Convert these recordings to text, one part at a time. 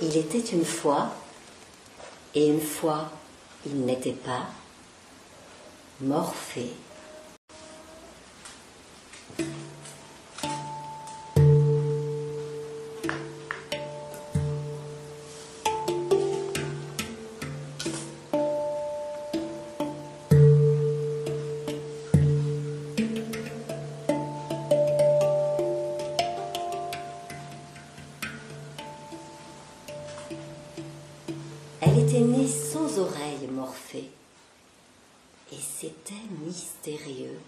Il était une fois, et une fois il n'était pas, Morphée. Elle était née sans oreilles, Morphée, et c'était mystérieux.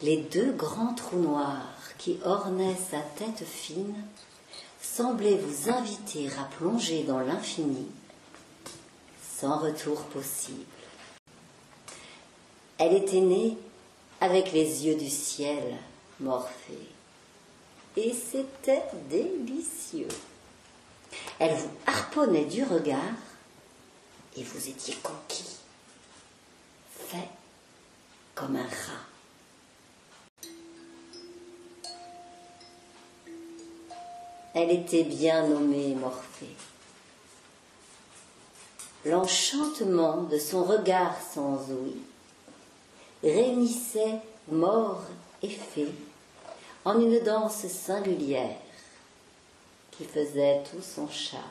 Les deux grands trous noirs qui ornaient sa tête fine semblaient vous inviter à plonger dans l'infini, sans retour possible. Elle était née avec les yeux du ciel, Morphée, et c'était délicieux. Elle vous harponnait du regard et vous étiez conquis, fait comme un rat. Elle était bien nommée Morphée. L'enchantement de son regard sans ouïe réunissait mort et fée en une danse singulière qui faisait tout son charme.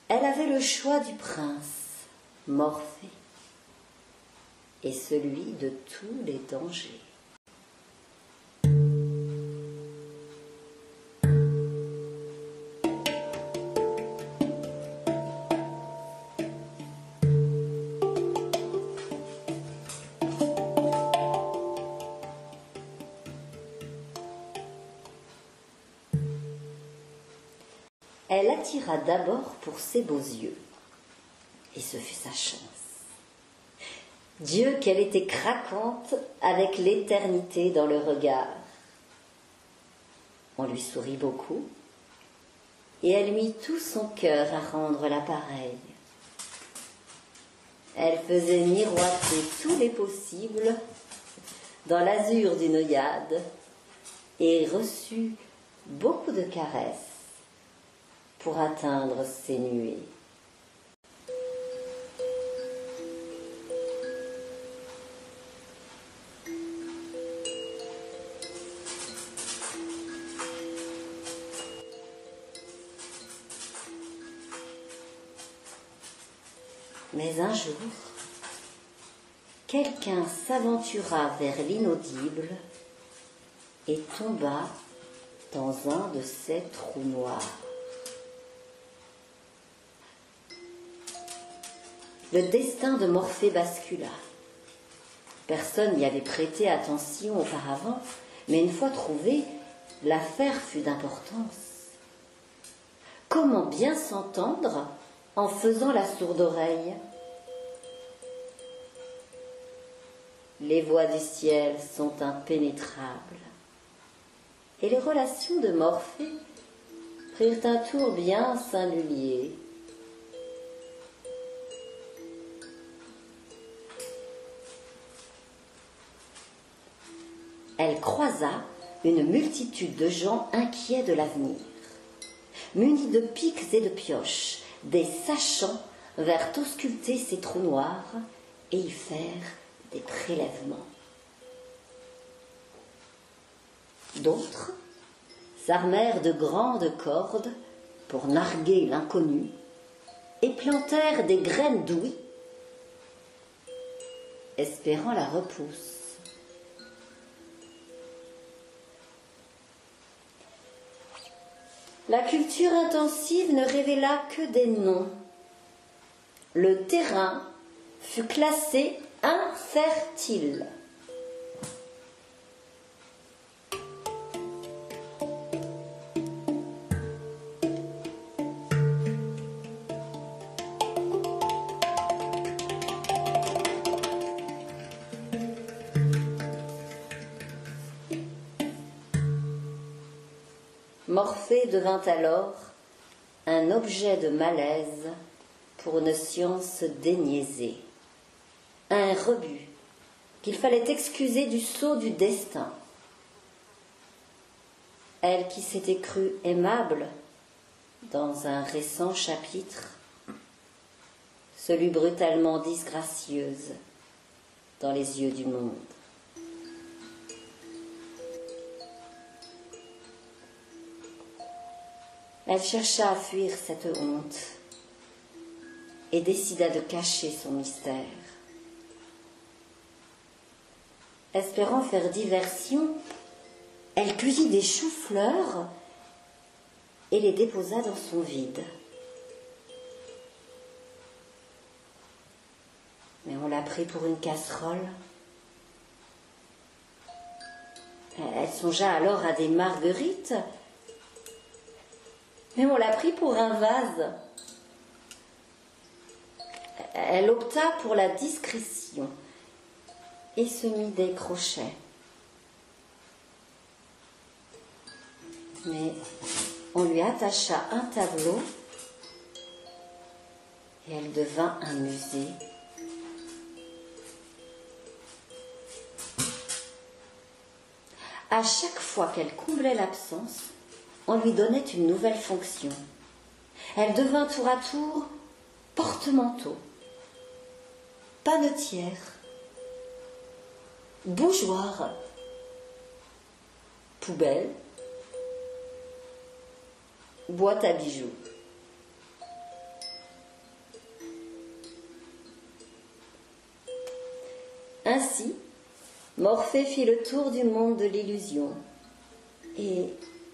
Elle avait le choix du prince, Morphée, et celui de tous les dangers. Elle attira d'abord pour ses beaux yeux, et ce fut sa chance. Dieu qu'elle était craquante avec l'éternité dans le regard. On lui sourit beaucoup, et elle mit tout son cœur à rendre l'appareil. Elle faisait miroiter tous les possibles dans l'azur d'une œillade, et reçut beaucoup de caresses pour atteindre ses nuées. Mais un jour, quelqu'un s'aventura vers l'inaudible et tomba dans un de ces trous noirs. Le destin de Morphée bascula. Personne n'y avait prêté attention auparavant, mais une fois trouvée, l'affaire fut d'importance. Comment bien s'entendre en faisant la sourde oreille? Les voies du ciel sont impénétrables, et les relations de Morphée prirent un tour bien singulier. Elle croisa une multitude de gens inquiets de l'avenir. Munis de pics et de pioches, des sachants vinrent ausculter ces trous noirs et y faire des prélèvements. D'autres s'armèrent de grandes cordes pour narguer l'inconnu et plantèrent des graines d'ouïe, espérant la repousse. La culture intensive ne révéla que des noms. Le terrain fut classé infertile. Morphée devint alors un objet de malaise pour une science déniaisée, un rebut qu'il fallait excuser du sceau du destin. Elle qui s'était crue aimable dans un récent chapitre, se lut brutalement disgracieuse dans les yeux du monde. Elle chercha à fuir cette honte et décida de cacher son mystère. Espérant faire diversion, elle cueillit des choux-fleurs et les déposa dans son vide. Mais on l'a pris pour une casserole. Elle songea alors à des marguerites, mais on l'a pris pour un vase. Elle opta pour la discrétion et se mit des crochets. Mais on lui attacha un tableau et elle devint un musée. À chaque fois qu'elle comblait l'absence, on lui donnait une nouvelle fonction. Elle devint tour à tour porte-manteau, panetière, bougeoir, poubelle, boîte à bijoux. Ainsi, Morphée fit le tour du monde de l'illusion, et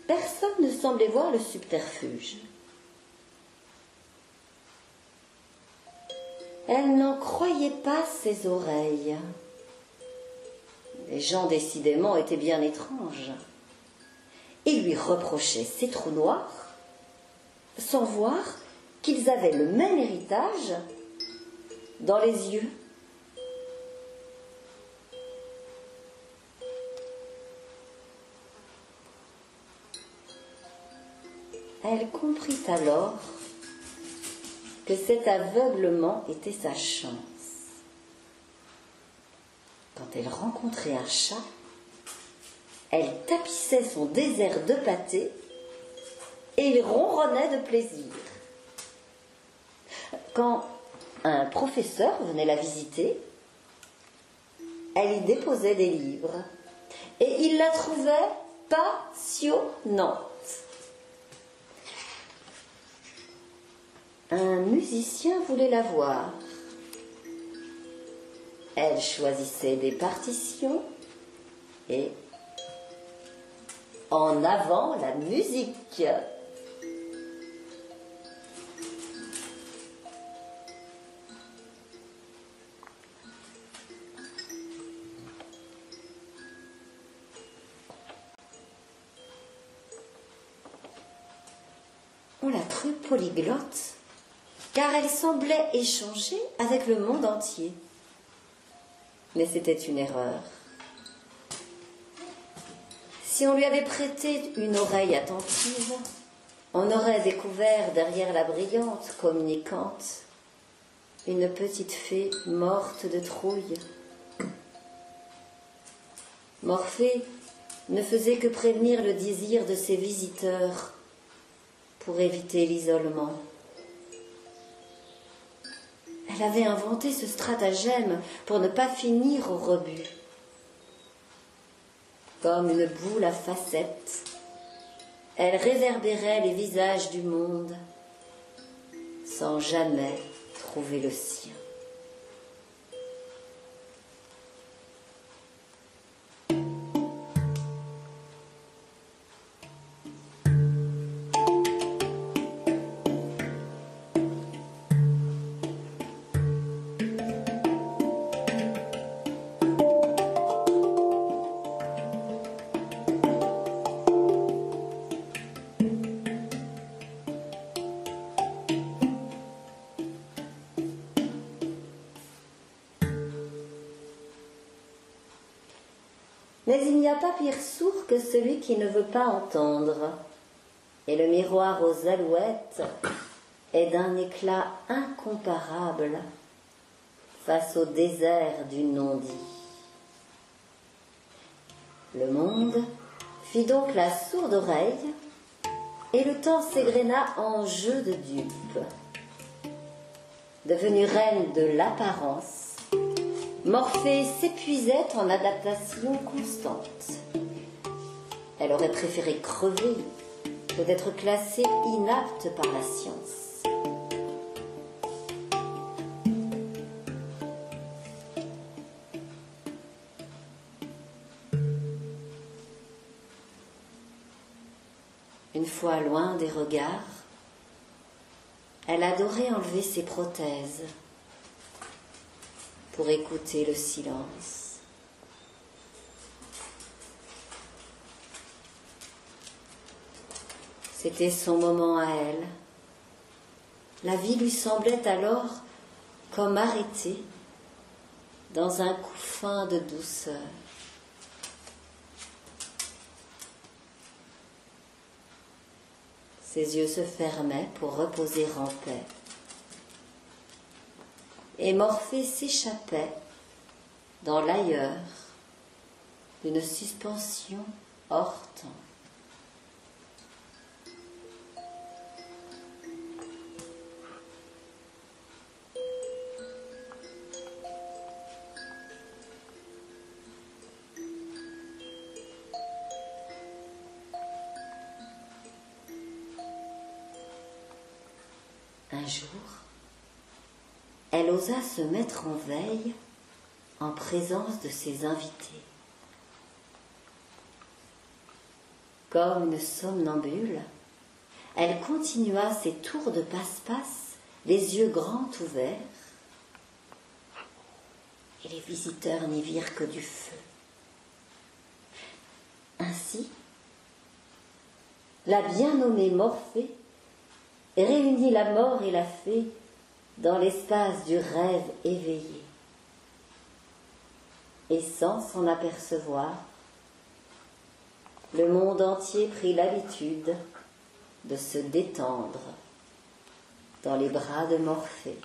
personne ne semblait voir le subterfuge. Elle n'en croyait pas ses oreilles. Les gens décidément étaient bien étranges. Ils lui reprochaient ses trous noirs, sans voir qu'ils avaient le même héritage dans les yeux. Elle comprit alors que cet aveuglement était sa chance. Quand elle rencontrait un chat, elle tapissait son désert de pâté et il ronronnait de plaisir. Quand un professeur venait la visiter, elle y déposait des livres et il la trouvait passionnante. Un musicien voulait la voir. Elle choisissait des partitions et en avant la musique. On la crut polyglotte, car elle semblait échanger avec le monde entier. Mais c'était une erreur. Si on lui avait prêté une oreille attentive, on aurait découvert derrière la brillante communicante une petite fée morte de trouille. Morphée ne faisait que prévenir le désir de ses visiteurs pour éviter l'isolement. Elle avait inventé ce stratagème pour ne pas finir au rebut. Comme une boule à facettes, elle réverbérait les visages du monde sans jamais trouver le sien. Mais il n'y a pas pire sourd que celui qui ne veut pas entendre. Et le miroir aux alouettes est d'un éclat incomparable face au désert du non-dit. Le monde fit donc la sourde oreille, et le temps s'égrena en jeu de dupe. Devenue reine de l'apparence, Morphée s'épuisait en adaptation constante. Elle aurait préféré crever que d'être classée inapte par la science. Une fois loin des regards, elle adorait enlever ses prothèses pour écouter le silence. C'était son moment à elle. La vie lui semblait alors comme arrêtée dans un coup fin de douceur. Ses yeux se fermaient pour reposer en paix. Et Morphée s'échappait dans l'ailleurs d'une suspension hors temps. Un jour, elle osa se mettre en veille en présence de ses invités. Comme une somnambule, elle continua ses tours de passe-passe, les yeux grands ouverts, et les visiteurs n'y virent que du feu. Ainsi, la bien nommée Morphée réunit la mort et la fée dans l'espace du rêve éveillé. Et sans s'en apercevoir, le monde entier prit l'habitude de se détendre dans les bras de Morphée.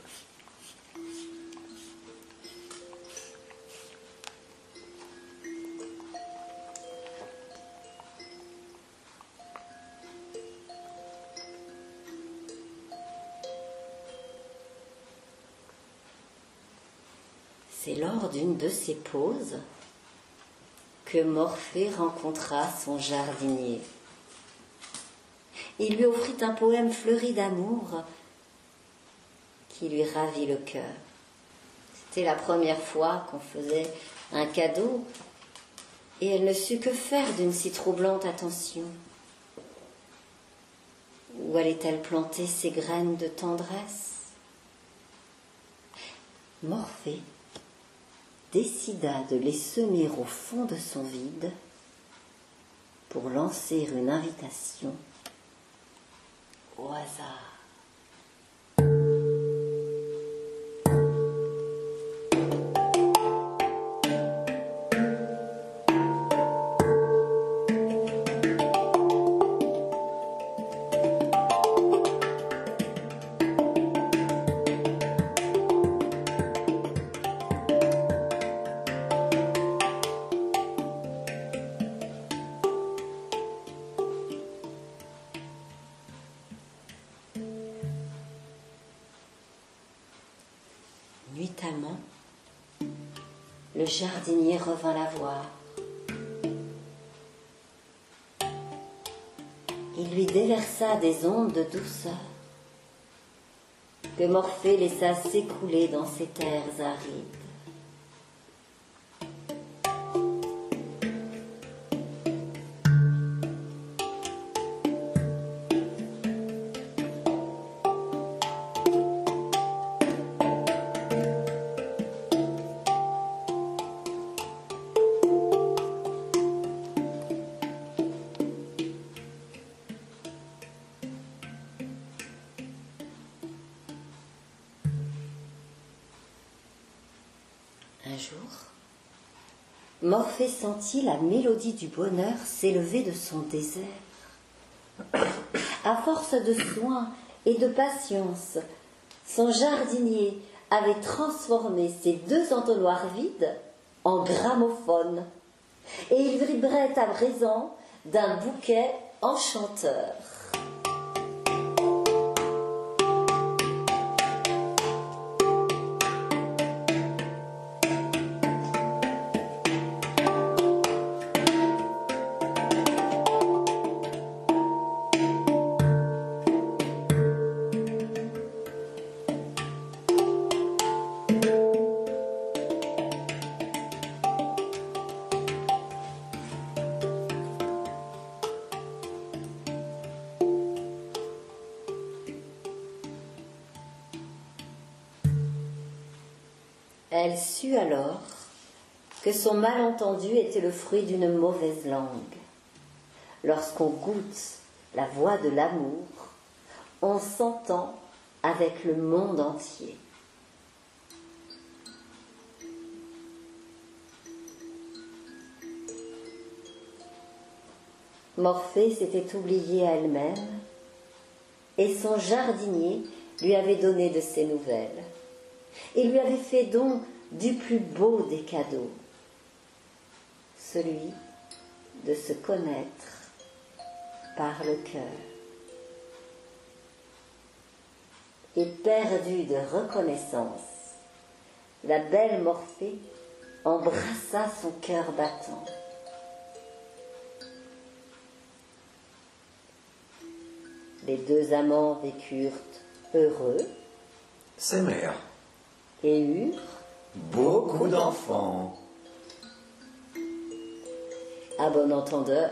C'est lors d'une de ces pauses que Morphée rencontra son jardinier. Il lui offrit un poème fleuri d'amour qui lui ravit le cœur. C'était la première fois qu'on faisait un cadeau et elle ne sut que faire d'une si troublante attention. Où allait-elle planter ses graines de tendresse? Morphée décida de les semer au fond de son vide pour lancer une invitation au hasard. Nuitamment, le jardinier revint la voir. Il lui déversa des ondes de douceur que Morphée laissa s'écouler dans ces terres arides. Un jour, Morphée sentit la mélodie du bonheur s'élever de son désert. À force de soins et de patience, son jardinier avait transformé ses 2 entonnoirs vides en gramophones, et il vibrait à présent d'un bouquet enchanteur. Elle sut alors que son malentendu était le fruit d'une mauvaise langue. Lorsqu'on goûte la voix de l'amour, on s'entend avec le monde entier. Morphée s'était oubliée à elle-même et son jardinier lui avait donné de ses nouvelles. Il lui avait fait don du plus beau des cadeaux, celui de se connaître par le cœur. Et perdue de reconnaissance, la belle Morphée embrassa son cœur battant. Les deux amants vécurent heureux, s'aimèrent et eurent beaucoup d'enfants. À bon entendeur,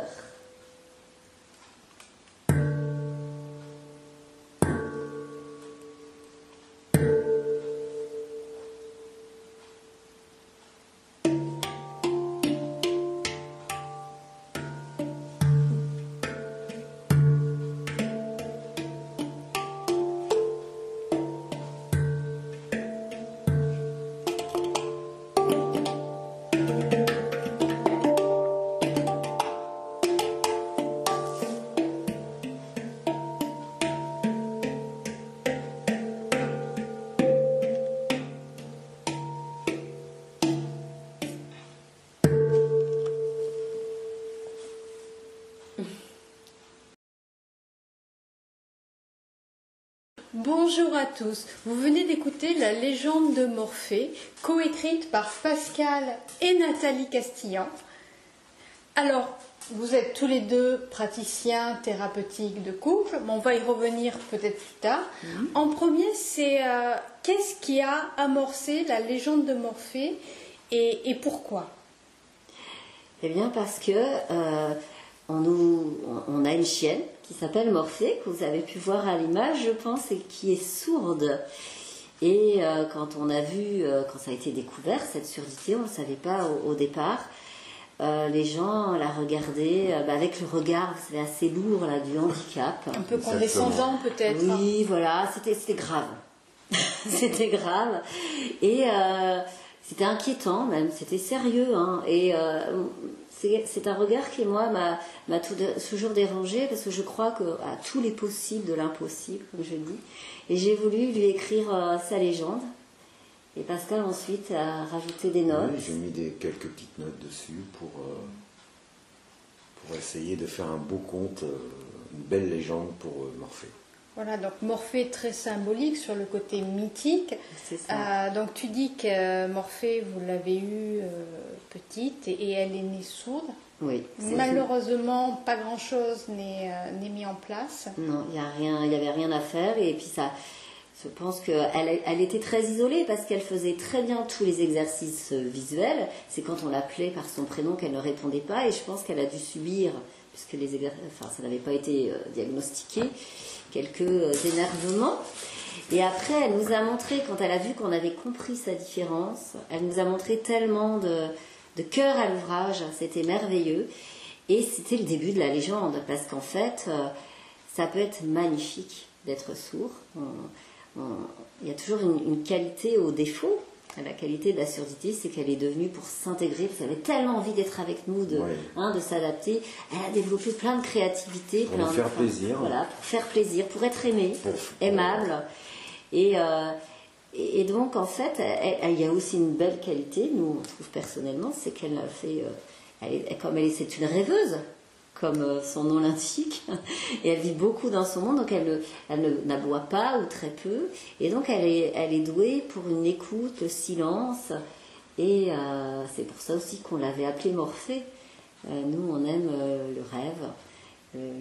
Bonjour à tous, vous venez d'écouter La légende de Morphée, coécrite par Pascal et Nathalie Castillan. Alors, vous êtes tous les deux praticiens thérapeutiques de couple, mais on va y revenir peut-être plus tard. En premier, c'est qu'est-ce qui a amorcé la légende de Morphée et pourquoi? Eh bien parce que on a une chienne qui s'appelle Morphée, que vous avez pu voir à l'image, je pense, et qui est sourde. Et quand on a vu, quand ça a été découvert, cette surdité, on ne le savait pas au départ, les gens la regardaient avec le regard, vous savez, assez lourd là, du handicap. Un peu condescendant peut-être. Oui, voilà, c'était grave. C'était grave. Et c'était inquiétant même, c'était sérieux. Hein. Et c'est un regard qui, moi, m'a toujours dérangée parce que je crois à tous les possibles de l'impossible, comme je dis. Et j'ai voulu lui écrire sa légende. Et Pascal ensuite a rajouté des notes. Oui, j'ai mis quelques petites notes dessus pour essayer de faire un beau conte, une belle légende pour Morphée. Voilà, donc Morphée très symbolique sur le côté mythique. C'est ça. Donc tu dis que Morphée, vous l'avez eue petite et elle est née sourde. Oui. Malheureusement, pas grand-chose n'est mis en place. Non, il n'y avait rien à faire. Et puis ça, je pense qu'elle était très isolée parce qu'elle faisait très bien tous les exercices visuels. C'est quand on l'appelait par son prénom qu'elle ne répondait pas. Et je pense qu'elle a dû subir, puisque ça n'avait pas été diagnostiqué, quelques énervements. Et après, elle nous a montré, quand elle a vu qu'on avait compris sa différence, elle nous a montré tellement de cœur à l'ouvrage, c'était merveilleux. Et c'était le début de la légende, parce qu'en fait, ça peut être magnifique d'être sourd. Il y a toujours une qualité au défaut. La qualité de la surdité, c'est qu'elle est devenue pour s'intégrer, parce qu'elle avait tellement envie d'être avec nous, de s'adapter. Elle a développé plein de créativité. Pour faire plaisir. Voilà, pour faire plaisir, pour être aimée, aimable. Et donc, en fait, il y a aussi une belle qualité, nous, on trouve personnellement, c'est qu'elle a fait... c'est une rêveuse, comme son nom l'indique, et elle vit beaucoup dans son monde, donc elle n'aboie pas ou très peu, et donc elle est douée pour une écoute, le silence, et c'est pour ça aussi qu'on l'avait appelée Morphée. Nous, on aime le rêve.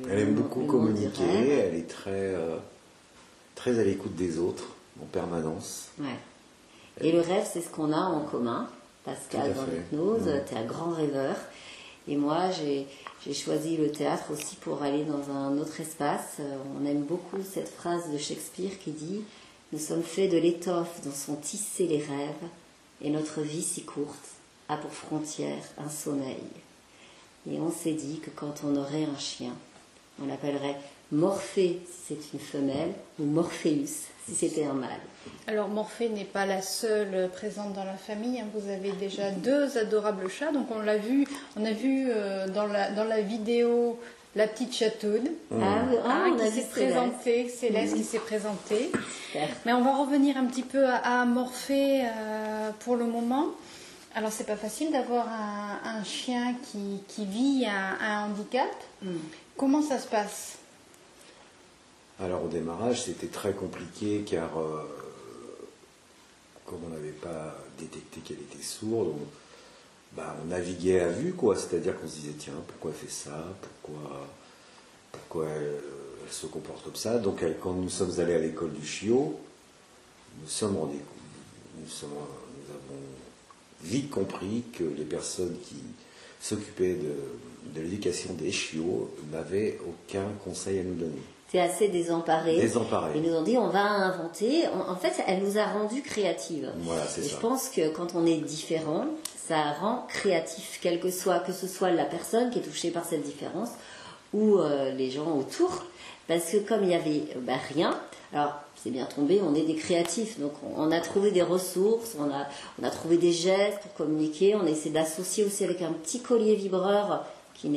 Elle aime beaucoup communiquer, elle est très à l'écoute des autres, en permanence. Ouais. Et le rêve, c'est ce qu'on a en commun. Pascal, dans l'hypnose, tu es un grand rêveur. Et moi, j'ai choisi le théâtre aussi pour aller dans un autre espace. On aime beaucoup cette phrase de Shakespeare qui dit « Nous sommes faits de l'étoffe dont sont tissés les rêves, et notre vie si courte a pour frontière un sommeil. » Et on s'est dit que quand on aurait un chien, on l'appellerait Morphée si c'est une femelle, ou Morpheus si c'était un mâle. Alors Morphée n'est pas la seule présente dans la famille, hein. Vous avez déjà 2 adorables chats, donc on a vu dans la vidéo la petite chatoune qui s'est présentée, Céleste qui s'est présentée. Mais on va revenir un petit peu à Morphée pour le moment. Alors c'est pas facile d'avoir un chien qui vit un handicap. Comment ça se passe? Alors au démarrage, c'était très compliqué car comme on n'avait pas détecté qu'elle était sourde, on naviguait à vue, quoi. C'est-à-dire qu'on se disait tiens, pourquoi elle fait ça, pourquoi elle se comporte comme ça. Donc quand nous sommes allés à l'école du chiot, nous avons vite compris que les personnes qui s'occupaient de l'éducation des chiots n'avaient aucun conseil à nous donner. C'est assez désemparé. Désemparé. Ils nous ont dit on va inventer. En fait, elle nous a rendu créatives. Voilà, c'est ça. Je pense que quand on est différent, ça rend créatif, que ce soit la personne qui est touchée par cette différence ou les gens autour. Parce que comme il n'y avait rien, alors c'est bien tombé, on est des créatifs. Donc on a trouvé des ressources, on a trouvé des gestes pour communiquer. On a essayé d'associer aussi avec un petit collier vibreur qui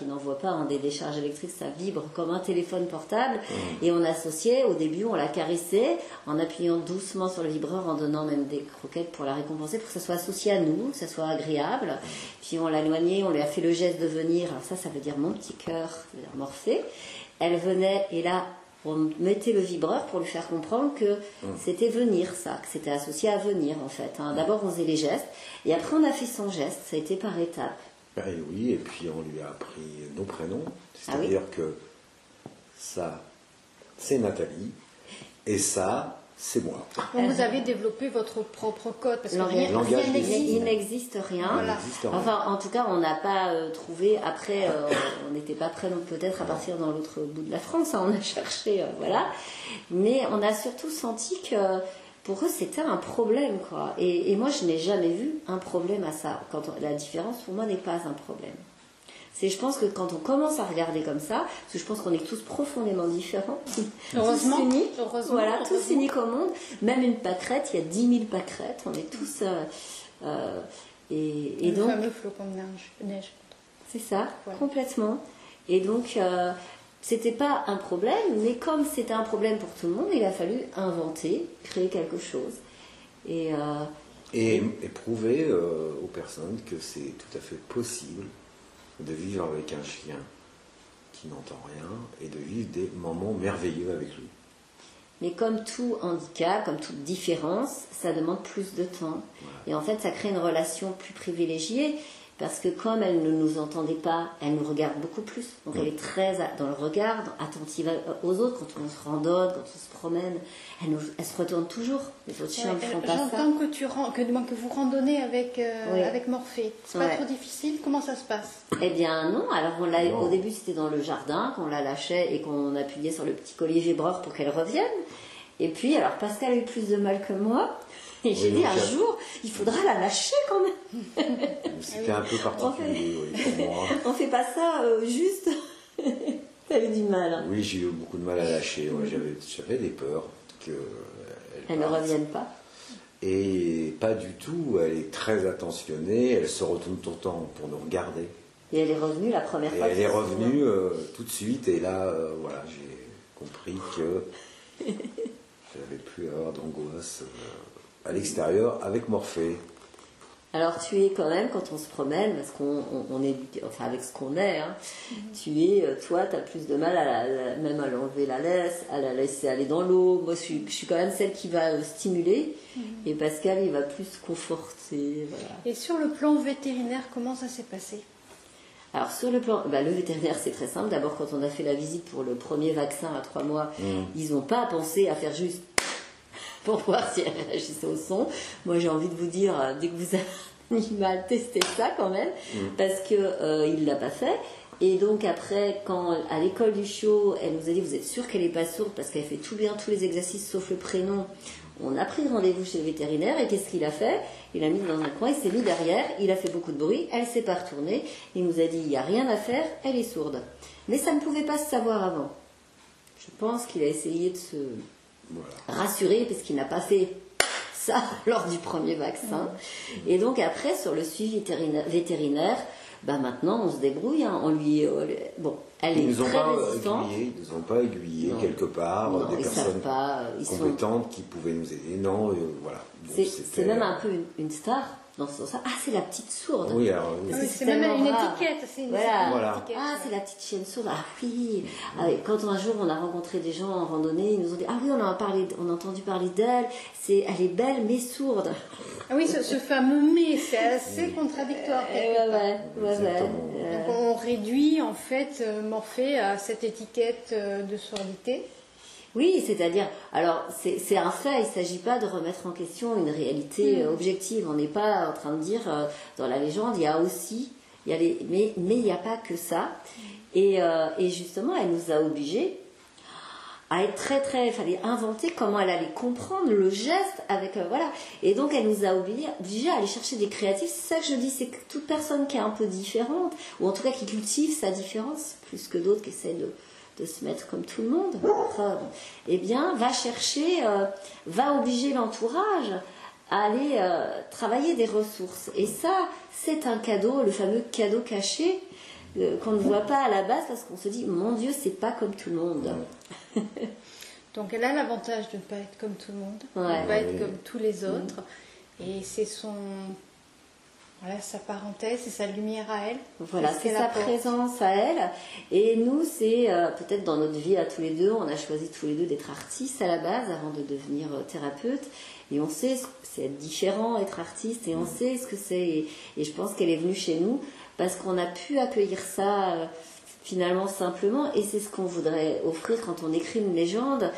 n'envoie pas des décharges électriques, ça vibre comme un téléphone portable. Et on associait, au début, on la caressait en appuyant doucement sur le vibreur, en donnant même des croquettes pour la récompenser, pour que ça soit associé à nous, que ça soit agréable. Puis on l'a éloignée, on lui a fait le geste de venir. Alors ça veut dire mon petit cœur, ça veut dire Morphée. Elle venait, et là, on mettait le vibreur pour lui faire comprendre que c'était venir, ça, que c'était associé à venir, en fait. D'abord, on faisait les gestes, et après, on a fait son geste, ça a été par étapes. Et oui, et puis on lui a appris nos prénoms, c'est-à-dire que ça, c'est Nathalie, et ça, c'est moi. Donc vous avez développé votre propre code, parce il n'existe rien. Voilà. Enfin, en tout cas, on n'a pas trouvé. Après, on n'était pas prêts, donc peut-être à partir dans l'autre bout de la France. On a cherché, voilà. Mais on a surtout senti que pour eux, c'était un problème, quoi. Et moi, je n'ai jamais vu un problème à ça. La différence, pour moi, n'est pas un problème. Je pense que quand on commence à regarder comme ça, parce que je pense qu'on est tous profondément différents, heureusement, tous unis, heureusement. tous unis au monde, même une pâquerette, il y a 10 000 pâquerettes, on est tous... le donc, fameux flocon de neige. C'est ça, ouais. Complètement. Et donc, c'était pas un problème, mais comme c'était un problème pour tout le monde, il a fallu inventer, créer quelque chose. Et prouver aux personnes que c'est tout à fait possible de vivre avec un chien qui n'entend rien et de vivre des moments merveilleux avec lui. Mais comme tout handicap, comme toute différence, ça demande plus de temps. Voilà. Et en fait, ça crée une relation plus privilégiée, parce que comme elle ne nous entendait pas, elle nous regarde beaucoup plus. Donc elle est très dans le regard, attentive aux autres. Quand on se randonne, quand on se promène, elle se retourne toujours. Les autres chiens ne font pas ça. J'entends que vous randonnez avec Morphée. C'est pas trop difficile? Comment ça se passe? Eh bien non. Alors au début c'était dans le jardin, qu'on la lâchait et qu'on appuyait sur le petit collier vibreur pour qu'elle revienne. Et puis, alors Pascal a eu plus de mal que moi. Et j'ai dit, un jour, il faudra la lâcher quand même. C'était un peu particulier, pour moi. On fait pas ça juste. T'avais du mal. Hein. Oui, j'ai eu beaucoup de mal à lâcher. Ouais, j'avais des peurs qu'elle ne revienne pas. Et pas du tout. Elle est très attentionnée. Elle se retourne tout le temps pour nous regarder. Et elle est revenue la première fois. Elle est revenue tout de suite. Et là, voilà, j'ai compris que je n'avais plus à avoir d'angoisse à l'extérieur avec Morphée. Alors tu es quand même, quand on se promène, parce qu'on est, enfin avec ce qu'on est, hein, toi, tu as plus de mal même à l'enlever la laisse, à la laisser aller dans l'eau. Moi, je suis quand même celle qui va stimuler, et Pascal, il va plus conforter. Voilà. Et sur le plan vétérinaire, comment ça s'est passé? Alors sur le plan, le vétérinaire, c'est très simple. D'abord, quand on a fait la visite pour le premier vaccin à 3 mois, ils n'ont pas pensé à faire juste pour voir si elle réagissait au son. Moi, j'ai envie de vous dire, dès que vous avez un animal, testez ça quand même, parce qu'il ne l'a pas fait. Et donc après, quand à l'école du chiot, elle nous a dit, vous êtes sûre qu'elle n'est pas sourde, parce qu'elle fait tout bien tous les exercices sauf le prénom. On a pris rendez-vous chez le vétérinaire, et qu'est-ce qu'il a fait? Il a mis dans un coin, il s'est mis derrière, il a fait beaucoup de bruit, elle ne s'est pas retournée. Il nous a dit, il n'y a rien à faire, elle est sourde. Mais ça ne pouvait pas se savoir avant. Je pense qu'il a essayé de se rassurer, parce qu'il n'a pas fait ça lors du premier vaccin. Et donc après, sur le suivi vétérinaire, maintenant on se débrouille. Hein. Elle est très résistante. Ils nous ont pas aiguillé quelque part, non, des personnes compétentes qui pouvaient nous aider. Non, voilà. C'est même un peu une star dans ce sens-là. Ah, c'est la petite sourde. Oui, alors, c'est même une étiquette. C'est une étiquette. Ah, c'est la petite chienne sourde. Ah oui. Quand un jour on a rencontré des gens en randonnée, ils nous ont dit, ah oui, on a entendu parler d'elle. Elle est belle mais sourde. Ah oui, ce fameux mais, c'est assez contradictoire. Donc on réduit en fait Morphée à cette étiquette de surdité. Oui, c'est-à-dire, alors c'est un fait, il ne s'agit pas de remettre en question une réalité objective. On n'est pas en train de dire, dans la légende, mais il n'y a pas que ça. Et justement, elle nous a obligés à être il fallait inventer comment elle allait comprendre le geste avec, voilà. Et donc, elle nous a obligés à aller chercher des créatifs. C'est ça que je dis, c'est que toute personne qui est un peu différente, ou en tout cas qui cultive sa différence, plus que d'autres qui essaient de se mettre comme tout le monde, va obliger l'entourage à aller travailler des ressources. Et ça, c'est un cadeau, le fameux cadeau caché qu'on ne voit pas à la base parce qu'on se dit, mon Dieu, c'est pas comme tout le monde. Donc elle a l'avantage de ne pas être comme tout le monde, de ne pas être comme tous les autres. Et c'est sa parenthèse, c'est sa lumière à elle. Voilà, c'est sa présence à elle. Et nous, c'est peut-être dans notre vie à tous les deux, on a choisi tous les deux d'être artistes à la base avant de devenir thérapeute. Et on sait ce que c'est être différent, être artiste, et on sait ce que c'est. Et je pense qu'elle est venue chez nous parce qu'on a pu accueillir ça finalement simplement. Et c'est ce qu'on voudrait offrir quand on écrit une légende,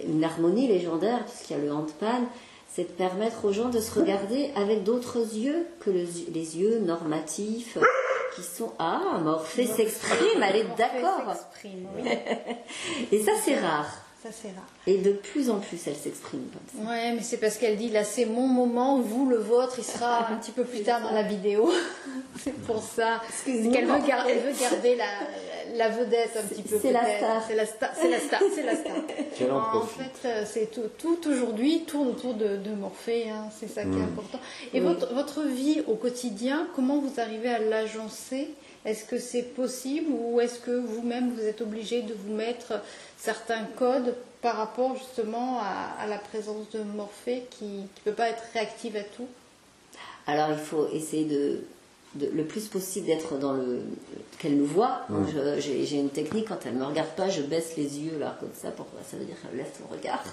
une harmonie légendaire, puisqu'il y a le handpan. C'est de permettre aux gens de se regarder avec d'autres yeux que les yeux normatifs qui sont... Ah, Morphée s'exprime, elle est d'accord. Oui. Et ça, c'est rare. Ça, c'est rare. Et de plus en plus, elle s'exprime comme ça. Ouais, mais c'est parce qu'elle dit, là, c'est mon moment, vous, le vôtre, il sera un petit peu plus tard dans la vidéo. C'est pour ça. Qu'elle veut garder la vedette un petit peu. C'est la star. C'est la star. Qu'elle en En profite. fait, c'est tout aujourd'hui tourne autour de Morphée, hein, c'est ça qui est important. Et votre vie au quotidien, comment vous arrivez à l'agencer? Est-ce que c'est possible ou est-ce que vous-même vous êtes obligé de vous mettre certains codes par rapport justement à la présence de Morphée qui ne peut pas être réactive à tout? Alors il faut essayer de le plus possible d'être qu'elle nous voit. J'ai une technique, quand elle ne me regarde pas, je baisse les yeux là comme ça, pourquoi? Ça veut dire qu'elle lève son regard.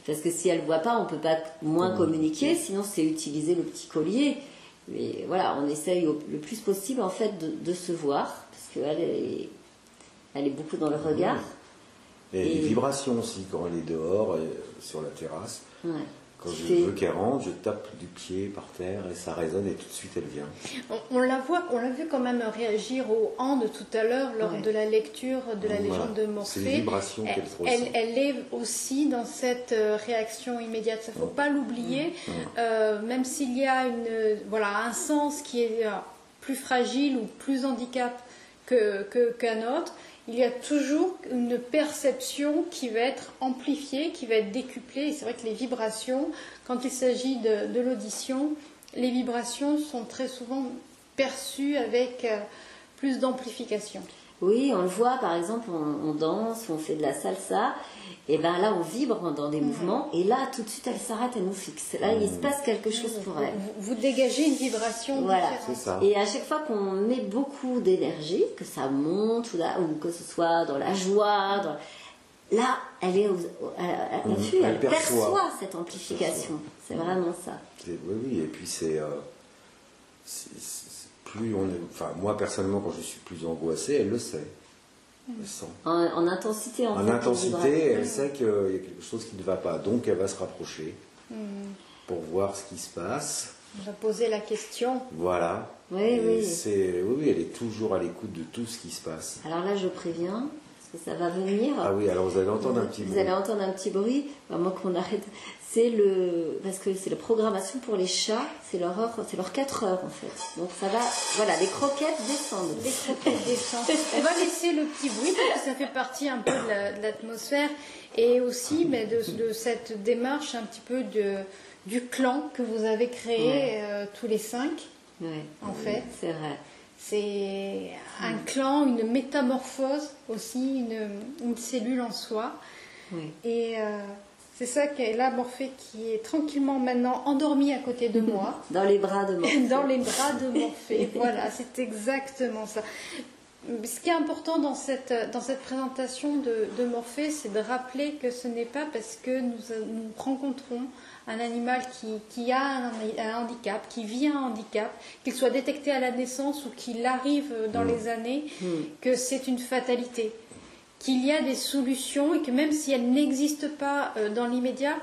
Parce que si elle ne voit pas, on ne peut pas moins communiquer, sinon c'est utiliser le petit collier. Mais voilà, on essaye le plus possible en fait de se voir, parce qu'elle est beaucoup dans le regard. Et les vibrations aussi, quand elle est dehors, sur la terrasse. Ouais. Quand je veux qu'elle rentre, je tape du pied par terre et ça résonne et tout de suite elle vient. On l'a vu quand même réagir au hand tout à l'heure lors de la lecture de la légende de Morphée. C'est les vibrations qu'elle reçoit. Elle est aussi dans cette réaction immédiate. Il ne faut pas l'oublier. Même s'il y a un sens qui est plus fragile ou plus handicap qu'un autre, il y a toujours une perception qui va être amplifiée, qui va être décuplée. Et c'est vrai que les vibrations, quand il s'agit de l'audition, les vibrations sont très souvent perçues avec plus d'amplification. Oui, on le voit, par exemple, on danse, on fait de la salsa, et ben là, on vibre dans des mouvements, et là, tout de suite, elle s'arrête, elle nous fixe. Là, il se passe quelque chose pour elle. Vous dégagez une vibration Voilà, différente. C'est ça. Et à chaque fois qu'on met beaucoup d'énergie, que ça monte, ou que ce soit dans la joie, là, elle est elle perçoit cette amplification. C'est vraiment ça. Oui, oui, et puis c'est plus on est, enfin moi personnellement quand je suis plus angoissé, elle le sait, elle sent. En intensité, En fait, intensité, elle sait qu'il y a quelque chose qui ne va pas, donc elle va se rapprocher pour voir ce qui se passe. On va poser la question. Voilà. Oui, Et oui. oui, elle est toujours à l'écoute de tout ce qui se passe. Alors là, je préviens, parce que ça va venir. Ah oui, alors vous allez entendre un petit Vous bruit. allez entendre un petit bruit. Moi, qu'on arrête. Parce que c'est la programmation pour les chats. C'est leur heure, c'est leurs 4 heures en fait. Donc ça va. Voilà, les croquettes descendent. Les croquettes descendent. On va laisser le petit bruit parce que ça fait partie un peu de l'atmosphère et aussi de cette démarche un petit peu du clan que vous avez créé tous les 5. Ouais. En fait. C'est vrai. C'est un clan, une métamorphose aussi, une cellule en soi. Oui. Et c'est ça qu'est là Morphée qui est tranquillement maintenant endormi à côté de moi. Dans les bras de Morphée. Dans les bras de Morphée. Voilà, c'est exactement ça. Ce qui est important dans cette présentation de Morphée, c'est de rappeler que ce n'est pas parce que nous rencontrons un animal qui a un handicap, qui vit un handicap, qu'il soit détecté à la naissance ou qu'il arrive dans les années, que c'est une fatalité. Qu'il y a des solutions et que même si elles n'existent pas dans l'immédiat,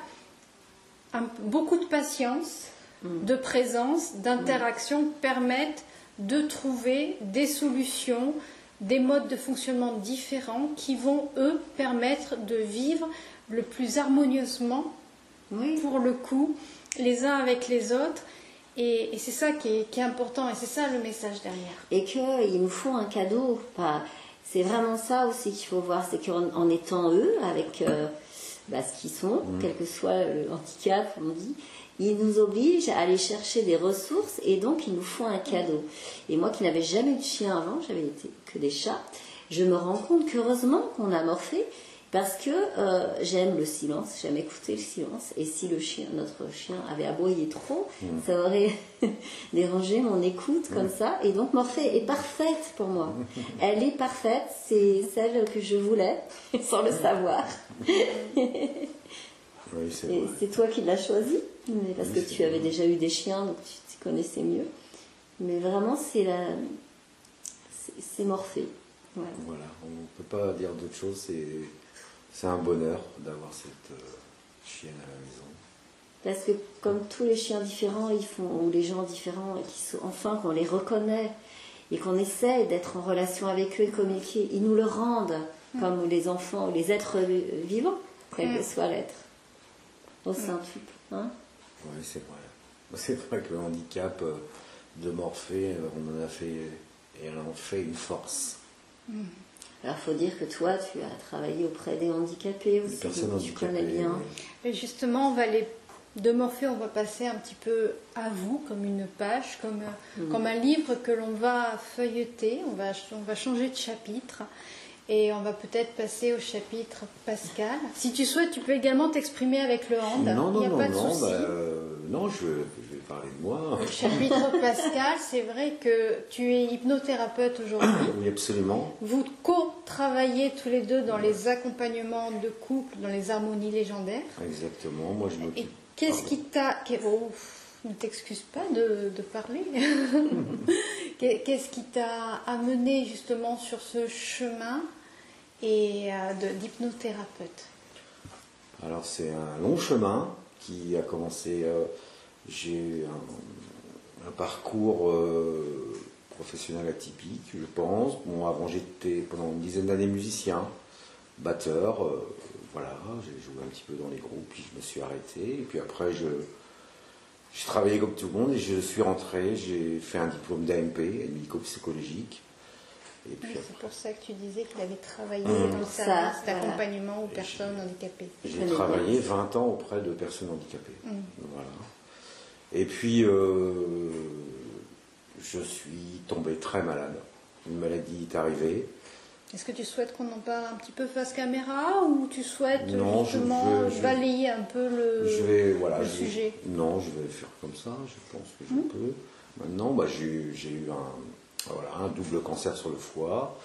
beaucoup de patience, de présence, d'interaction permettent de trouver des solutions, des modes de fonctionnement différents qui vont, eux, permettre de vivre le plus harmonieusement, pour le coup, les uns avec les autres. Et c'est ça qui est important et c'est ça le message derrière. Et qu'ils nous font un cadeau. C'est vraiment ça aussi qu'il faut voir, c'est qu'en étant eux, avec ce qu'ils sont, quel que soit le handicap, on dit, ils nous obligent à aller chercher des ressources et donc ils nous font un cadeau. Et moi qui n'avais jamais eu de chien avant, j'avais été que des chats, je me rends compte qu'heureusement qu'on a Morphée parce que j'aime le silence, j'aime écouter le silence. Et si notre chien avait aboyé trop, ça aurait dérangé mon écoute comme ça. Et donc Morphée est parfaite pour moi. Elle est parfaite, c'est celle que je voulais, sans le savoir. Oui, c'est et vrai. c'est toi qui l'as choisi, parce que tu avais déjà eu des chiens, donc tu connaissais mieux. Mais vraiment, c'est Morphée. Ouais. Voilà, on ne peut pas dire d'autre chose, c'est un bonheur d'avoir cette chienne à la maison. Parce que comme tous les chiens différents, ou les gens différents, enfin qu'on les reconnaît et qu'on essaie d'être en relation avec eux et communiquer, ils nous le rendent, comme les enfants ou les êtres vivants, quel que soit l'être, au centuple. Hein. Oui, c'est vrai. C'est vrai que le handicap de Morphée, on en a fait, et elle en fait une force. Alors, il faut dire que toi, tu as travaillé auprès des handicapés aussi, Les personnes donc tu handicapées, connais bien. oui. Et justement, de Morphée, on va passer un petit peu à vous, comme une page, comme un livre que l'on va feuilleter. On va changer de chapitre et on va peut-être passer au chapitre Pascal. Si tu souhaites, tu peux également t'exprimer avec le hand. Il n'y a pas de souci. Non, je vais parler de moi. Le chapitre Pascal, c'est vrai que tu es hypnothérapeute aujourd'hui. Oui, absolument. Vous co-travaillez tous les deux dans les accompagnements de couple, dans les harmonies légendaires. Exactement. Moi, je Et m'occupe. qu'est-ce qui t'a... ne t'excuse pas de parler. Qu'est-ce qui t'a amené justement sur ce chemin d'hypnothérapeute? Alors, c'est un long chemin qui a commencé. J'ai eu un parcours professionnel atypique, je pense. Bon, avant, j'étais pendant une dizaine d'années musicien, batteur. Voilà, j'ai joué un petit peu dans les groupes, puis je me suis arrêté. Et puis après, j'ai travaillé comme tout le monde et je suis rentré. J'ai fait un diplôme d'AMP, médico-psychologique. Et puis c'est pour ça que tu disais qu'il avait travaillé dans le service d'accompagnement aux personnes handicapées. J'ai travaillé 20 ans auprès de personnes handicapées. Voilà. Et puis, je suis tombé très malade. Une maladie est arrivée. Est-ce que tu souhaites qu'on en parle un petit peu face caméra ou tu souhaites Non, justement balayer un peu le sujet? Non, je vais faire comme ça, je pense que je peux. Maintenant, bah, j'ai eu un double cancer sur le foie.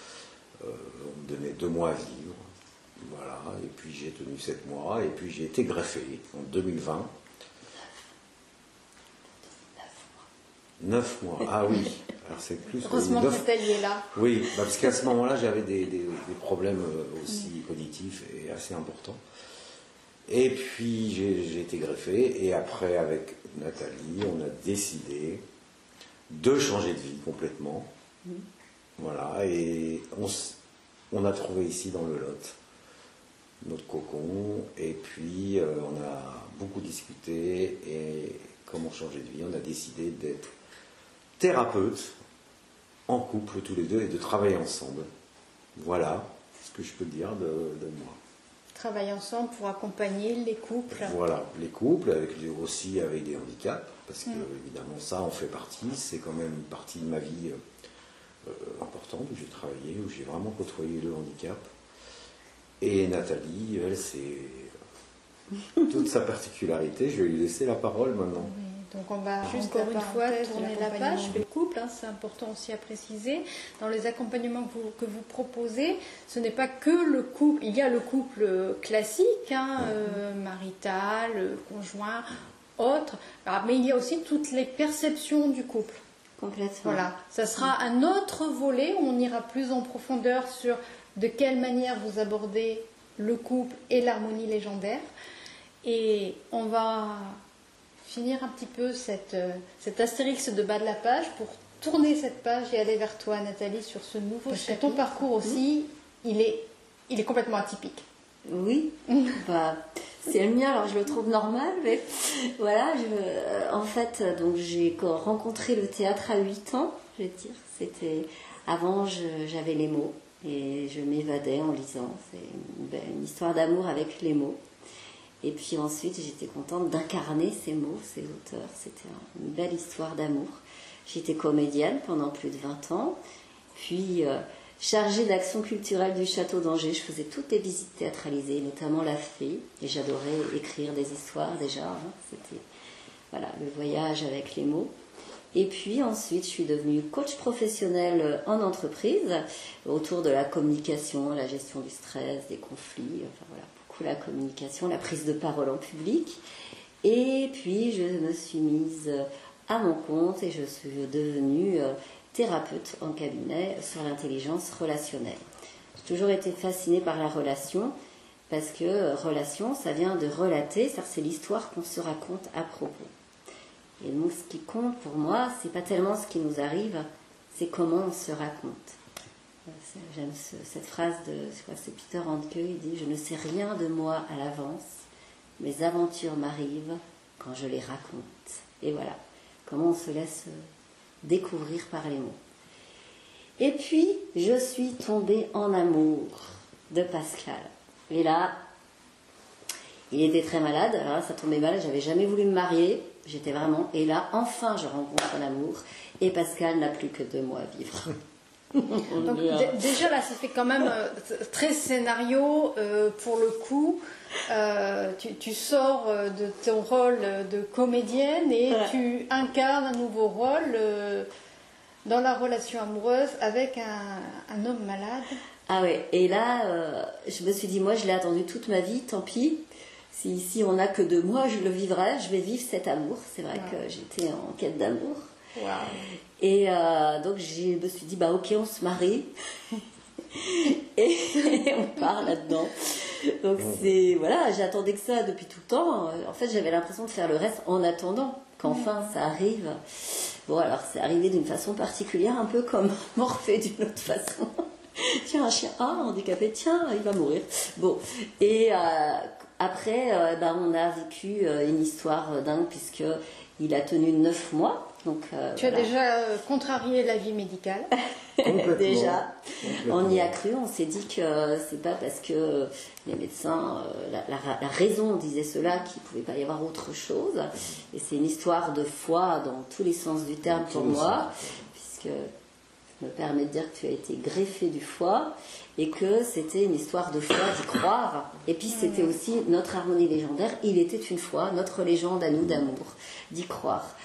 On me donnait 2 mois à vivre. Voilà, et puis j'ai tenu 7 mois, et puis j'ai été greffé en 2020. 9 mois, ah oui. Alors c'est plus. Heureusement que Nathalie est là. Oui, parce qu'à ce moment-là, j'avais des problèmes aussi cognitifs et assez importants. Et puis j'ai été greffé, et après, avec Nathalie, on a décidé de changer de vie complètement. Voilà, et on a trouvé ici dans le Lot notre cocon, et puis on a beaucoup discuté, et comment changer de vie, on a décidé d'être thérapeute en couple tous les deux et de travailler ensemble. Voilà ce que je peux dire de moi. Travailler ensemble pour accompagner les couples. Voilà, les couples, aussi avec des handicaps, parce que évidemment ça en fait partie, c'est quand même une partie de ma vie importante, où j'ai travaillé, où j'ai vraiment côtoyé le handicap. Et Nathalie, elle, c'est toute sa particularité. Je vais lui laisser la parole maintenant. Oui. Donc on va juste encore une fois tourner la page. Le couple, c'est important aussi à préciser. Dans les accompagnements que vous proposez, ce n'est pas que le couple. Il y a le couple classique, marital, conjoint, autre. Mais il y a aussi toutes les perceptions du couple. Complètement. Voilà. Ça sera un autre volet où on ira plus en profondeur sur de quelle manière vous abordez le couple et l'harmonie légendaire. Et on va finir un petit peu cet astérix de bas de la page pour tourner cette page et aller vers toi, Nathalie, sur ce nouveau chapitre. Ton parcours aussi, il est complètement atypique. Oui, c'est le mien, alors je le trouve normal, mais voilà, en fait, donc j'ai rencontré le théâtre à 8 ans, je vais dire. Avant, j'avais les mots et je m'évadais en lisant. C'est une histoire d'amour avec les mots. Et puis ensuite, j'étais contente d'incarner ces mots, ces auteurs. C'était une belle histoire d'amour. J'étais comédienne pendant plus de 20 ans. Puis, chargée d'action culturelle du château d'Angers, je faisais toutes les visites théâtralisées, notamment La Fée. Et j'adorais écrire des histoires déjà. C'était le voyage avec les mots. Et puis ensuite, je suis devenue coach professionnel en entreprise, autour de la communication, la gestion du stress, des conflits, beaucoup la communication, la prise de parole en public. Et puis, je me suis mise à mon compte et je suis devenue thérapeute en cabinet sur l'intelligence relationnelle. J'ai toujours été fascinée par la relation, parce que relation, ça vient de relater, c'est l'histoire qu'on se raconte à propos. Et donc, ce qui compte pour moi, c'est pas tellement ce qui nous arrive, c'est comment on se raconte. J'aime cette phrase c'est Peter Handke, il dit « Je ne sais rien de moi à l'avance, mes aventures m'arrivent quand je les raconte. » Et voilà, comment on se laisse découvrir par les mots. Et puis, je suis tombée en amour de Pascal. Et là, il était très malade, alors là, ça tombait mal, j'avais jamais voulu me marier, j'étais vraiment... Et là, enfin, je rencontre un amour, et Pascal n'a plus que 2 mois à vivre. Donc, déjà là, ça fait quand même très scénario pour le coup. Tu sors de ton rôle de comédienne et tu incarnes un nouveau rôle dans la relation amoureuse avec un homme malade. Ah ouais, et là, je me suis dit, moi je l'ai attendu toute ma vie, tant pis. Si on n'a que 2 mois, je le vivrai, je vais vivre cet amour. C'est vrai que j'étais en quête d'amour. Wow. Et donc je me suis dit, ok, on se marie. et on part là-dedans. Donc j'attendais que ça depuis tout le temps. En fait, j'avais l'impression de faire le reste en attendant qu'enfin ça arrive. Bon, alors c'est arrivé d'une façon particulière, un peu comme Morphée d'une autre façon. Tiens, un chien, handicapé, tiens, il va mourir. Bon, et après, on a vécu une histoire dingue, puisqu'il a tenu 9 mois. Donc, tu as déjà contrarié la vie médicale. Déjà, on y a cru, on s'est dit que c'est pas parce que les médecins, la raison disait cela, qu'il ne pouvait pas y avoir autre chose. Et c'est une histoire de foi dans tous les sens du terme pour moi, puisque me permets de dire que tu as été greffé du foie et que c'était une histoire de foi, d'y croire. Et puis c'était aussi notre harmonie légendaire, il était une fois, notre légende à nous d'amour, d'y croire.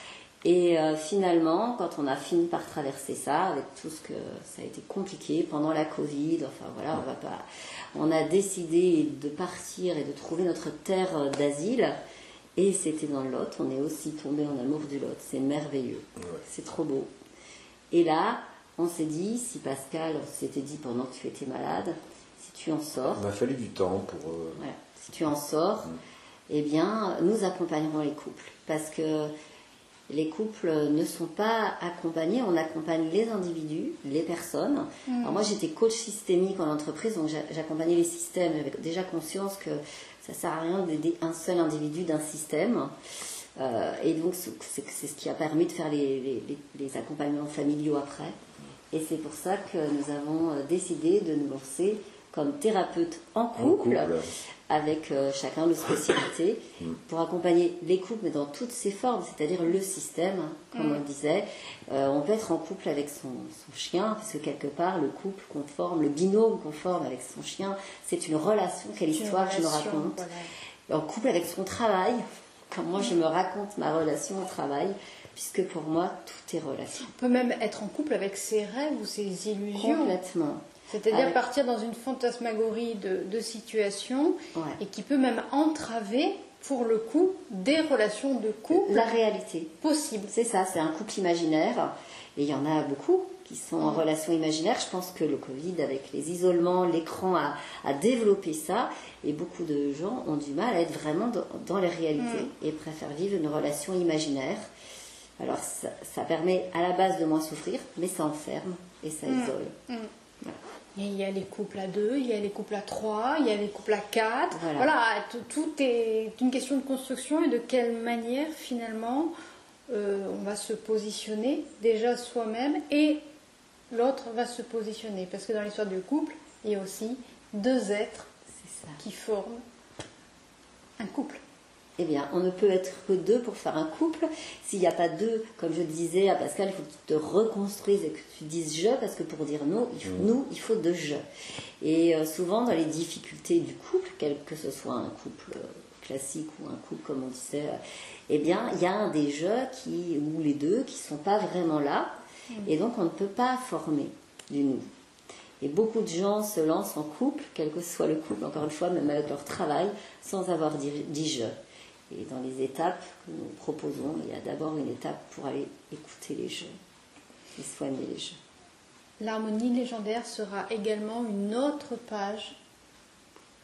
Et finalement, quand on a fini par traverser ça, avec tout ce que ça a été compliqué pendant la Covid, enfin voilà, on a décidé de partir et de trouver notre terre d'asile. Et c'était dans le Lot, on est aussi tombé en amour du Lot, c'est merveilleux, c'est trop beau. Et là, on s'est dit, si Pascal, on s'était dit pendant que tu étais malade, si tu en sors... Il m'a fallu du temps pour... Voilà, si tu en sors, eh bien, nous accompagnerons les couples. Parce que les couples ne sont pas accompagnés, on accompagne les individus, les personnes. Alors moi, j'étais coach systémique en entreprise, donc j'accompagnais les systèmes. J'avais déjà conscience que ça ne sert à rien d'aider un seul individu d'un système. Et donc, c'est ce qui a permis de faire les accompagnements familiaux après. Et c'est pour ça que nous avons décidé de nous lancer comme thérapeute en couple. Avec chacun nos spécialités, pour accompagner les couples, mais dans toutes ses formes, c'est-à-dire le système, comme on le disait. On peut être en couple avec son chien, parce que quelque part, le couple qu'on forme, le binôme qu'on forme avec son chien, c'est une relation, quelle histoire je me raconte. Voilà. En couple avec son travail, comme moi je me raconte ma relation au travail, puisque pour moi, tout est relation. On peut même être en couple avec ses rêves ou ses illusions. Complètement. C'est-à-dire partir dans une fantasmagorie de situations et qui peut même entraver, pour le coup, des relations de couple. La réalité. Possible. C'est ça, c'est un couple imaginaire. Et il y en a beaucoup qui sont en relation imaginaire. Je pense que le Covid, avec les isolements, l'écran a développé ça. Et beaucoup de gens ont du mal à être vraiment dans les réalités et préfèrent vivre une relation imaginaire. Alors ça permet à la base de moins souffrir, mais ça enferme et ça isole. Voilà. Et il y a les couples à 2, il y a les couples à 3, il y a les couples à 4. Voilà, tout est une question de construction et de quelle manière finalement on va se positionner déjà soi-même et l'autre va se positionner. Parce que dans l'histoire du couple, il y a aussi 2 êtres qui forment un couple. Eh bien, on ne peut être que 2 pour faire un couple. S'il n'y a pas 2, comme je disais à Pascal, il faut que tu te reconstruises et que tu dises je, parce que pour dire nous, il faut 2 je. Et souvent, dans les difficultés du couple, quel que ce soit un couple classique ou un couple, comme on disait, eh bien, il y a un des je ou les 2 qui ne sont pas vraiment là. Et donc, on ne peut pas former du nous. Et beaucoup de gens se lancent en couple, quel que soit le couple, encore une fois, même avec leur travail, sans avoir dit je. Et dans les étapes que nous proposons, il y a d'abord une étape pour aller écouter les jeux et soigner les jeux. L'harmonie légendaire sera également une autre page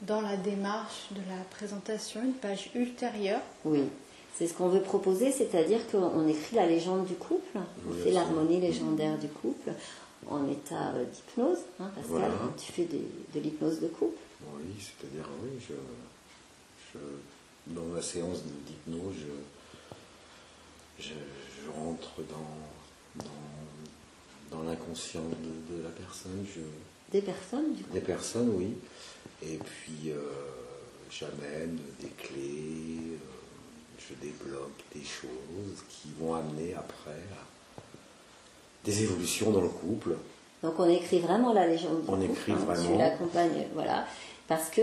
dans la démarche de la présentation, une page ultérieure. Oui, c'est ce qu'on veut proposer, c'est-à-dire qu'on écrit la légende du couple, on fait l'harmonie légendaire du couple en état d'hypnose. Hein, Pascal, voilà. Tu fais de l'hypnose de couple. Oui, c'est-à-dire, dans ma séance d'hypnose, je rentre dans l'inconscient de la personne. Des personnes, du coup. Des personnes, oui. Et puis, j'amène des clés, je débloque des choses qui vont amener après à des évolutions dans le couple. Donc, on écrit vraiment la légende du couple. On écrit vraiment. Tu l'accompagnes, voilà. Parce que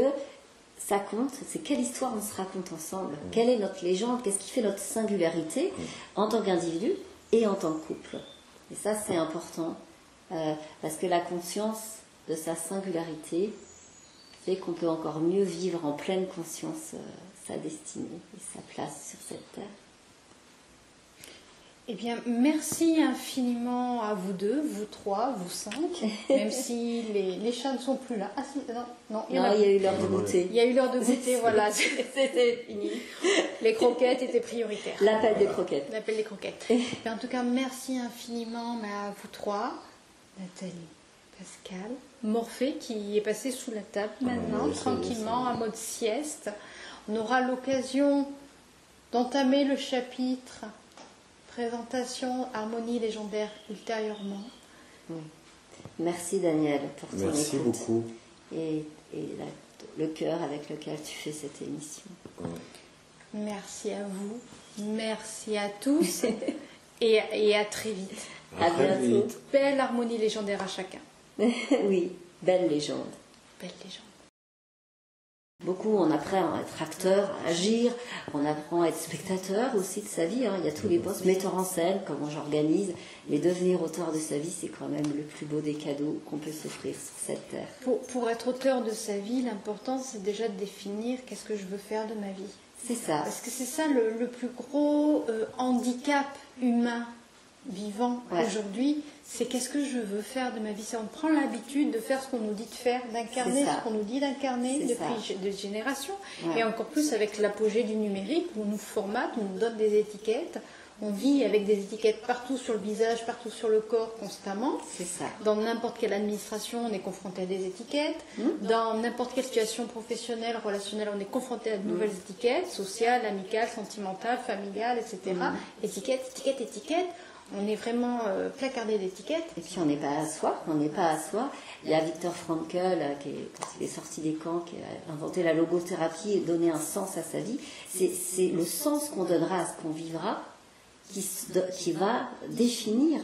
ça compte, c'est quelle histoire on se raconte ensemble, quelle est notre légende, qu'est-ce qui fait notre singularité en tant qu'individu et en tant que couple. Et ça, c'est important, parce que la conscience de sa singularité fait qu'on peut encore mieux vivre en pleine conscience sa destinée et sa place sur cette terre. Eh bien, merci infiniment à vous 2, vous 3, vous 5, même si les chats ne sont plus là. Ah si, non, il y a eu l'heure de goûter. Il y a eu l'heure de goûter, voilà, c'était fini. Les croquettes étaient prioritaires. L'appel des croquettes. L'appel des croquettes. Et en tout cas, merci infiniment à vous 3, Nathalie, Pascal, Morphée qui est passé sous la table maintenant, tranquillement, en mode sieste. On aura l'occasion d'entamer le chapitre présentation harmonie légendaire ultérieurement. Oui. Merci Daniel pour ton écoute. Merci beaucoup. Et le cœur avec lequel tu fais cette émission. Oui. Merci à vous. Merci à tous. et à très vite. À très bientôt. vite. Belle harmonie légendaire à chacun. Oui, belle légende. Belle légende. Beaucoup, on apprend à être acteur, à agir, on apprend à être spectateur aussi de sa vie. Hein. Il y a tous les postes, metteur en scène, comment j'organise. Mais devenir auteur de sa vie, c'est quand même le plus beau des cadeaux qu'on peut s'offrir sur cette terre. Pour être auteur de sa vie, l'important c'est déjà de définir qu'est-ce que je veux faire de ma vie. C'est ça. Parce que c'est ça le plus gros handicap humain vivant aujourd'hui, c'est qu'est-ce que je veux faire de ma vie. On prend l'habitude de faire ce qu'on nous dit de faire, d'incarner ce qu'on nous dit d'incarner depuis des générations. Ouais. Et encore plus avec l'apogée du numérique où on nous formate, on nous donne des étiquettes. On vit avec des étiquettes partout sur le visage, partout sur le corps, constamment. C'est ça. Dans n'importe quelle administration, on est confronté à des étiquettes. Dans n'importe quelle situation professionnelle, relationnelle, on est confronté à de nouvelles étiquettes, sociales, amicales, sentimentales, familiales, etc. Étiquettes, étiquettes, étiquettes. On est vraiment placardé d'étiquettes. Et puis on n'est pas à soi, on n'est pas à soi. Il y a Viktor Frankl, quand il est sorti des camps, qui a inventé la logothérapie et donné un sens à sa vie. C'est le sens qu'on donnera à ce qu'on vivra qui va définir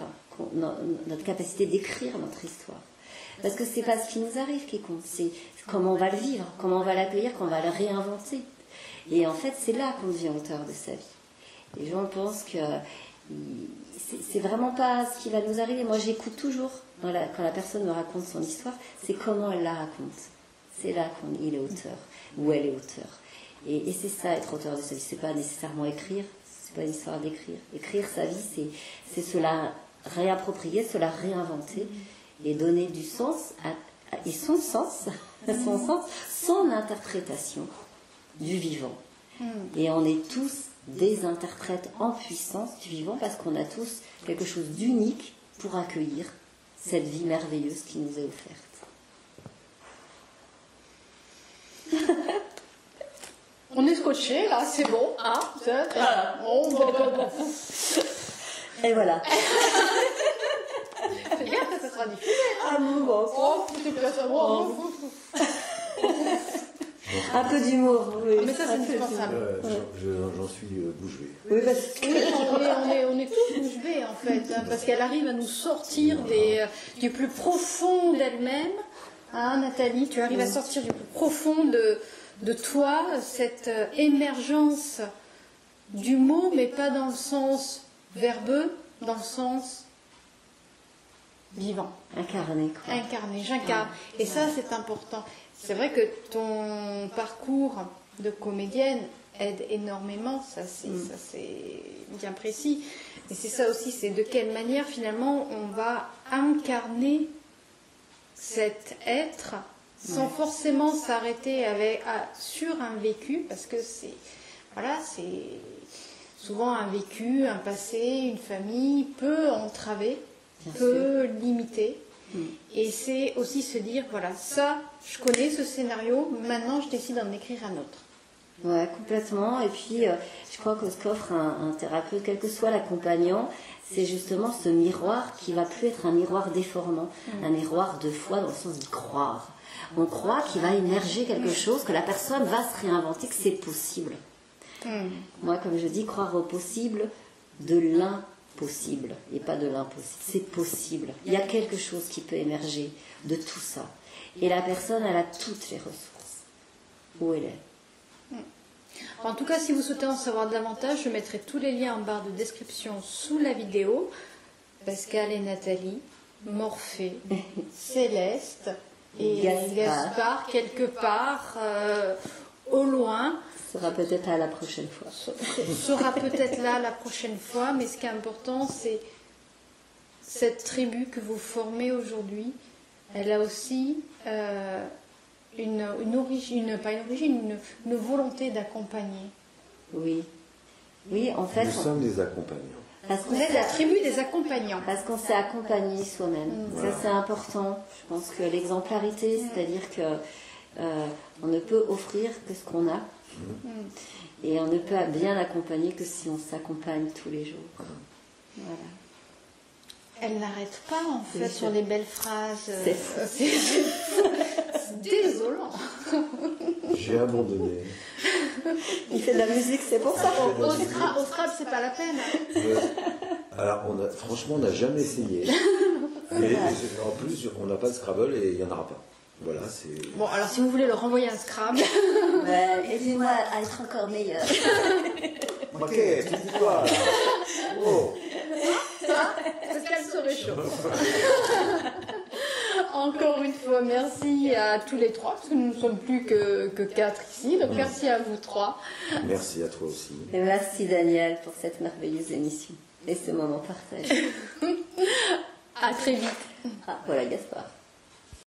notre capacité d'écrire notre histoire. Parce que c'est pas ce qui nous arrive qui compte, c'est comment on va le vivre, comment on va l'accueillir, comment on va le réinventer. Et en fait, c'est là qu'on devient auteur de sa vie. Les gens pensent que c'est vraiment pas ce qui va nous arriver. Moi, j'écoute toujours quand la personne me raconte son histoire, c'est comment elle la raconte. C'est là qu'il est auteur, ou elle est auteur. Et c'est ça, être auteur de sa vie. C'est pas nécessairement écrire. C'est pas une histoire d'écrire. Écrire sa vie, c'est se la réapproprier, se la réinventer et donner du sens et son sens, son interprétation du vivant. Et on est tous des interprètes en puissance du vivant parce qu'on a tous quelque chose d'unique pour accueillir cette vie merveilleuse qui nous est offerte. On est scotché là, c'est bon, hein. Et voilà. C'est bien que ça sera diffusé. Ah bon. Oh, c'est bien ça. Un peu d'humour, oui. Ah, mais ça, c'est indispensable. J'en suis bouche bée. Oui, parce que... on est tous bouche bée, en fait, hein, parce qu'elle arrive à nous sortir du plus profond d'elle-même. Hein, Nathalie, tu arrives à sortir du plus profond de toi, cette émergence du mot, mais pas dans le sens verbeux, dans le sens vivant. Incarné, quoi. Incarné, j'incarne. Et ça, c'est important. C'est vrai que ton parcours de comédienne aide énormément, ça c'est bien précis. Et c'est ça aussi, c'est de quelle manière finalement on va incarner cet être sans forcément s'arrêter sur un vécu, parce que c'est souvent un vécu, un passé, une famille peut entraver, peut limiter. Et c'est aussi se dire, voilà, ça, je connais ce scénario, maintenant je décide d'en écrire un autre. Ouais, complètement. Et puis, je crois que ce qu'offre un thérapeute, quel que soit l'accompagnant, c'est justement ce miroir qui va plus être un miroir déformant, un miroir de foi dans le sens d'y croire. On croit qu'il va émerger quelque chose, que la personne va se réinventer, que c'est possible. Moi, comme je dis, croire au possible de l'impossible et pas de l'impossible. C'est possible. Il y a quelque chose qui peut émerger de tout ça. Et la personne, elle a toutes les ressources. Où elle est. En tout cas, si vous souhaitez en savoir davantage, je mettrai tous les liens en barre de description sous la vidéo. Pascal et Nathalie, Morphée, Céleste et Gaspard, quelque part au loin. Sera peut-être là la prochaine fois. Sera peut-être là la prochaine fois, mais ce qui est important, c'est cette tribu que vous formez aujourd'hui. Elle a aussi une volonté d'accompagner. Oui. Oui, en fait. Nous sommes des accompagnants. Vous êtes la tribu des accompagnants. Parce qu'on s'est accompagné soi-même. Voilà. Ça, c'est important. Je pense que l'exemplarité, c'est-à-dire que on ne peut offrir que ce qu'on a. Et on ne peut bien accompagner que si on s'accompagne tous les jours. Voilà. Elle n'arrête pas en fait sur les belles phrases. C'est désolant. J'ai abandonné. Il fait de la musique, c'est pour ça. Au Scrabble, c'est pas la peine. Alors, franchement, on n'a jamais essayé. Mais en plus, on n'a pas de Scrabble et il n'y en aura pas. Voilà, c'est... Bon, alors si vous voulez leur envoyer un Scrabble... Aidez-moi à être encore meilleur. Ok, tu dis quoi là? Oh. Pascal serait chaud. Encore une fois, merci à tous les trois, parce que nous ne sommes plus que 4 ici. Donc merci à vous 3. Merci à toi aussi. Et merci Daniel pour cette merveilleuse émission et ce moment partagé. À très vite. Ah, voilà Gaspard.